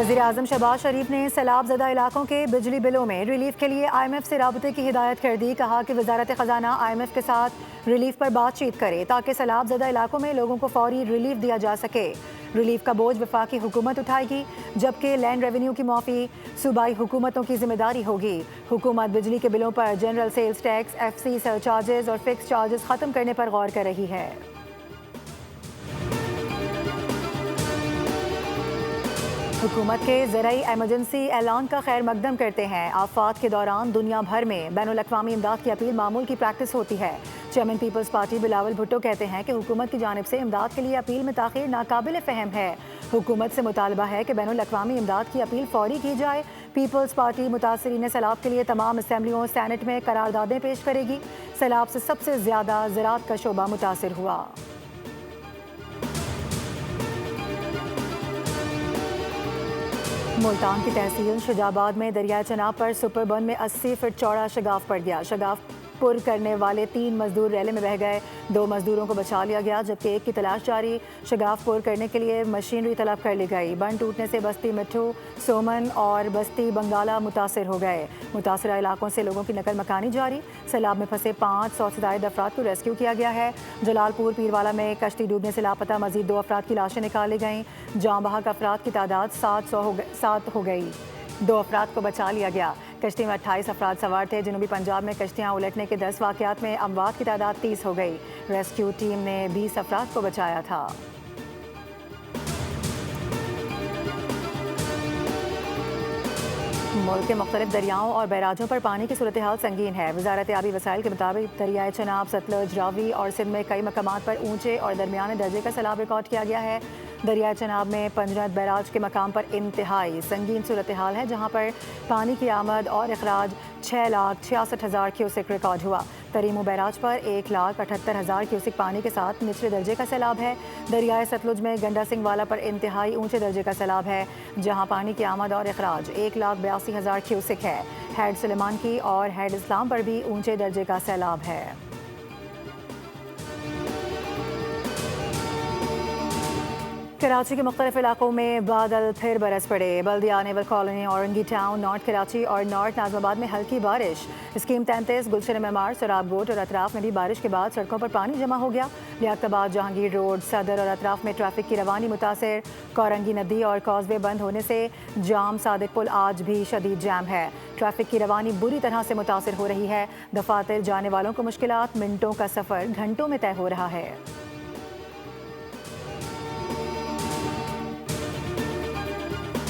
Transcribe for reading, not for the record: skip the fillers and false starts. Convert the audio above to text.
वज़ीर-ए-आज़म शहबाज शरीफ ने सैलाब ज़दा इलाकों के बिजली बिलों में रिलीफ के लिए IMF से राबते की हिदायत कर दी। कहा कि वज़ारत ख़जाना IMF के साथ रिलीफ पर बातचीत करे ताकि सैलाब ज़दा इलाकों में लोगों को फौरी रिलीफ दिया जा सके। रिलीफ का बोझ वफाकी हुकूमत उठाएगी, जबकि लैंड रेवेन्यू की माफ़ी सूबाई हुकूमतों की जिम्मेदारी होगी। हुकूमत बिजली के बिलों पर general sales tax, FC surcharges और फिक्स चार्जेस ख़त्म करने पर गौर कर रही है। हुकूमत के ज़राई एमरजेंसी ऐलान का खैर मकदम करते हैं। आफात के दौरान दुनिया भर में बैनुल-अक़वामी इमदाद की अपील मामूल की प्रैक्टिस होती है। Chairman Peoples Party Bilawal Bhutto कहते हैं कि हुकूमत की जानिब से इमदाद के लिए अपील में ताख़ीर नाकाबिल फ़हम है। हुकूमत से मुतालबा है कि बैनुल-अक़वामी इमदाद की अपील फौरी की जाए। पीपल्स पार्टी मुतासरीन सैलाब के लिए तमाम असम्बलियों सैनेट में करारदादें पेश करेगी। सैलाब से सबसे ज़्यादा ज़राअत का शोबा मुतासर हुआ। मुल्तान की तहसील शुजाबाद में दरिया चनाब पर सुपर बर्न में 80 फीट चौड़ा शगाफ पड़ गया। शगाफ पुर करने वाले 3 मजदूर रैले में बह गए। 2 मजदूरों को बचा लिया गया, जबकि एक की तलाश जारी। शगाफ पुर करने के लिए मशीनरी तलब कर ली गई। बंद टूटने से बस्ती मिट्ठू, सोमन और बस्ती बंगाला मुतासर हो गए। मुतासरा इलाकों से लोगों की नकल मकानी जारी। सैलाब में फंसे 500 से ज़ायद अफराद को रेस्क्यू किया गया है। जलालपुर पीरवाला में कश्ती डूबने से लापता मजीद 2 अफराद की लाशें निकाली गईं। जाँ बहक अफराद की तादाद 7 हो गई। 2 अफराद को बचा लिया गया। कश्ती में 28 अफराद सवार थे। जनूबी पंजाब में कश्तियाँ उलटने के 10 वाक़यात में अमवात की तादाद 30 हो गई। रेस्क्यू टीम ने 20 अफराद को बचाया था। मुल्क के मुख्तलिफ दरियाओं और बैराजों पर पानी की सूरत हाल संगीन है। वज़ारत आबी वसाइल के मुताबिक दरियाए चनाब, सतलुज, रावी और सिंध में कई मकामात पर ऊंचे और दरमियाने दर्जे का सैलाब रिकॉर्ड किया गया है। दरियाए चनाब में पंजरत बैराज के मकाम पर इंतहाई संगीन सूरत हाल है, जहाँ पर पानी की आमद और अखराज 6,66,000 क्यूसिक रिकॉर्ड हुआ। तरीमू बैराज पर 1,78,000 क्यूसिक पानी के साथ निचले दर्जे का सैलाब है। दरियाए सतलुज में गंडा सिंह वाला पर इंतहाई ऊंचे दर्जे का सैलाब है, जहां पानी की आमद और अखराज 1,82,000 क्यूसिक है। हैड सुलेमान की और हैड इस्लाम पर भी ऊंचे दर्जे का सैलाब है। कराची के मुख्तलिफ इलाकों में बादल फिर बरस पड़े। Baldia naval colony, Orangi town, north Karachi और नॉर्थ नाज़िमाबाद में हल्की बारिश। स्कीम 33, गुलशन मेमार, सोराबगोट और अतराफ में भी बारिश के बाद सड़कों पर पानी जमा हो गया। लियाकताबाद, जहांगीर रोड, सदर और अतराफ में ट्रैफिक की रवानी मुतासर। कोरंगी नदी और कॉजवे बंद होने से जाम सादिक पुल आज भी शदीद जैम है। ट्रैफिक की रवानी बुरी तरह से मुतासर हो रही है। दफातर जाने वालों को मुश्किलात, मिनटों का सफ़र घंटों में तय हो रहा है।